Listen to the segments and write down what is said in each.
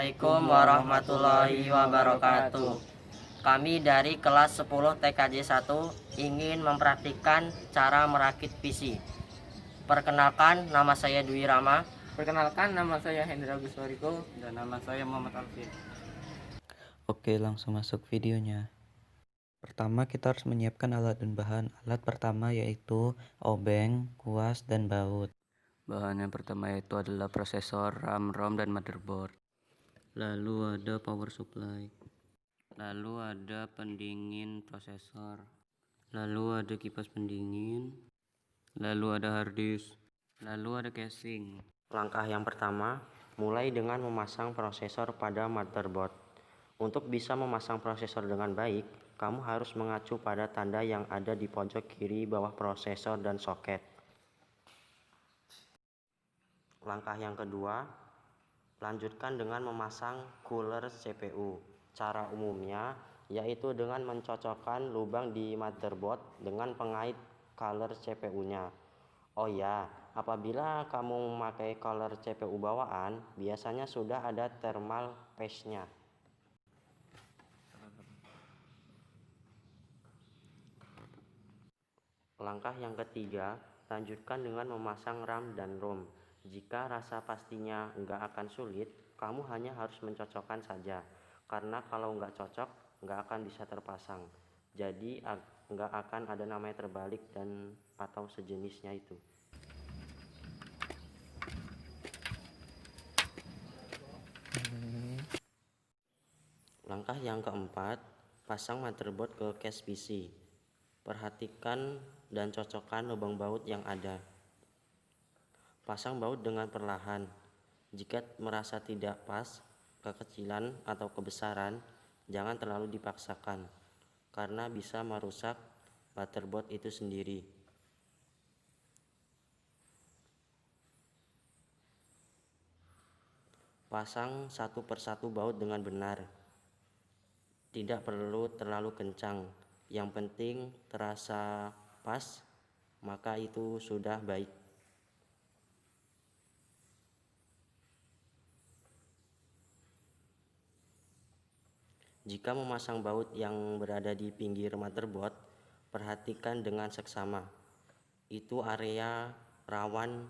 Assalamualaikum warahmatullahi wabarakatuh. Kami dari kelas 10 TKJ 1 ingin mempraktikkan cara merakit PC. Perkenalkan, nama saya Dwi Rama. Perkenalkan, nama saya Hendra Guswariko. Dan nama saya Muhammad Alfin. Oke, langsung masuk videonya. Pertama, kita harus menyiapkan alat dan bahan. Alat pertama yaitu obeng, kuas, dan baut. Bahan yang pertama itu adalah prosesor, RAM, ROM, dan motherboard. Lalu ada power supply. Lalu ada pendingin prosesor. Lalu ada kipas pendingin. Lalu ada hard disk. Lalu ada casing. Langkah yang pertama, mulai dengan memasang prosesor pada motherboard. Untuk bisa memasang prosesor dengan baik, kamu harus mengacu pada tanda yang ada di pojok kiri bawah prosesor dan soket. Langkah yang kedua, lanjutkan dengan memasang cooler CPU. Cara umumnya yaitu dengan mencocokkan lubang di motherboard dengan pengait cooler CPU-nya. Oh ya, apabila kamu memakai cooler CPU bawaan, biasanya sudah ada thermal paste-nya. Langkah yang ketiga, lanjutkan dengan memasang RAM dan ROM. Jika rasa pastinya nggak akan sulit, kamu hanya harus mencocokkan saja. Karena kalau nggak cocok, nggak akan bisa terpasang. Jadi nggak akan ada namanya terbalik dan atau sejenisnya itu. Langkah yang keempat, pasang motherboard ke case PC. Perhatikan dan cocokkan lubang baut yang ada. Pasang baut dengan perlahan. Jika merasa tidak pas, kekecilan atau kebesaran, jangan terlalu dipaksakan, karena bisa merusak motherboard itu sendiri. Pasang satu persatu baut dengan benar. Tidak perlu terlalu kencang, yang penting terasa pas, maka itu sudah baik. Jika memasang baut yang berada di pinggir motherboard, perhatikan dengan seksama. Itu area rawan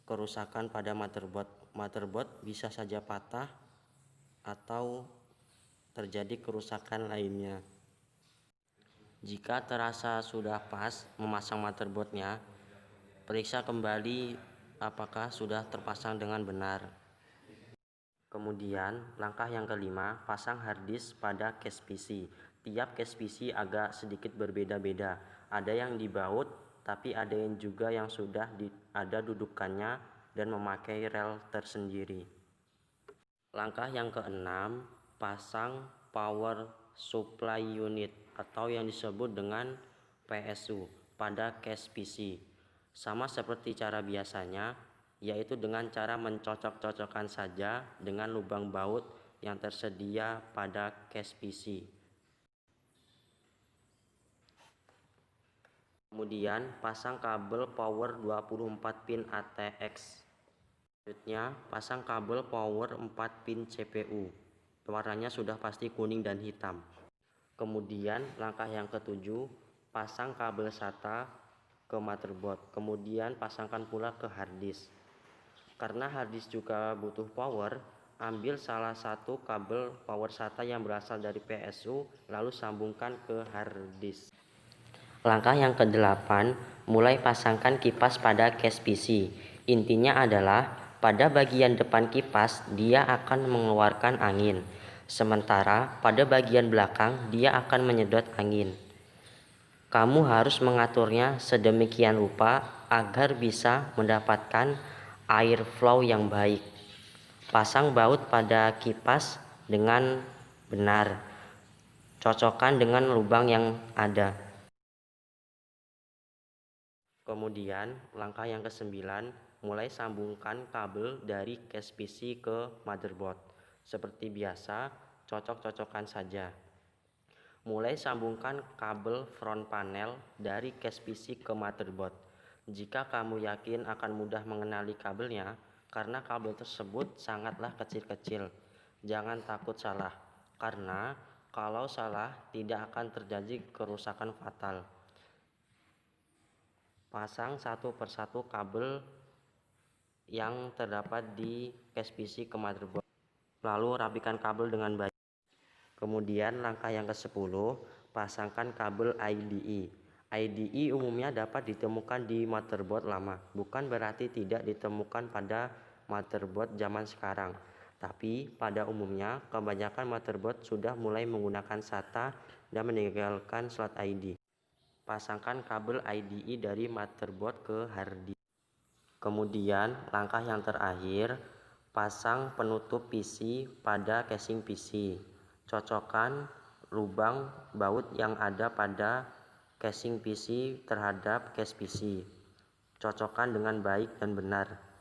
kerusakan pada motherboard. Motherboard bisa saja patah atau terjadi kerusakan lainnya. Jika terasa sudah pas memasang motherboardnya, periksa kembali apakah sudah terpasang dengan benar. Kemudian, langkah yang kelima, pasang hard disk pada case PC. Tiap case PC agak sedikit berbeda-beda. Ada yang dibaut, tapi ada yang juga yang sudah ada dudukannya dan memakai rel tersendiri. Langkah yang keenam, pasang power supply unit atau yang disebut dengan PSU pada case PC. Sama seperti cara biasanya, yaitu dengan cara mencocok-cocokkan saja dengan lubang baut yang tersedia pada case PC. Kemudian pasang kabel power 24 pin ATX. Selanjutnya pasang kabel power 4 pin CPU. Warnanya sudah pasti kuning dan hitam. Kemudian langkah yang ketujuh, pasang kabel SATA ke motherboard. Kemudian pasangkan pula ke hard disk. Karena hard disk juga butuh power, ambil salah satu kabel power SATA yang berasal dari PSU, lalu sambungkan ke hard disk. Langkah yang ke-8, mulai pasangkan kipas pada case PC. Intinya adalah pada bagian depan kipas dia akan mengeluarkan angin, sementara pada bagian belakang dia akan menyedot angin. Kamu harus mengaturnya sedemikian rupa agar bisa mendapatkan air flow yang baik. Pasang baut pada kipas dengan benar. Cocokkan dengan lubang yang ada. Kemudian langkah yang ke-9, mulai sambungkan kabel dari case PC ke motherboard. Seperti biasa, cocok-cocokkan saja. Mulai sambungkan kabel front panel dari case PC ke motherboard. Jika kamu yakin akan mudah mengenali kabelnya, karena kabel tersebut sangatlah kecil-kecil. Jangan takut salah, karena kalau salah tidak akan terjadi kerusakan fatal. Pasang satu persatu kabel yang terdapat di case PC ke motherboard. Lalu rapikan kabel dengan baik. Kemudian langkah yang ke-10, pasangkan kabel IDE. IDE umumnya dapat ditemukan di motherboard lama, bukan berarti tidak ditemukan pada motherboard zaman sekarang. Tapi pada umumnya kebanyakan motherboard sudah mulai menggunakan SATA dan meninggalkan slot IDE. Pasangkan kabel IDE dari motherboard ke hard disk. Kemudian langkah yang terakhir, pasang penutup PC pada casing PC. Cocokkan lubang baut yang ada pada casing PC terhadap case PC. Cocokkan dengan baik dan benar.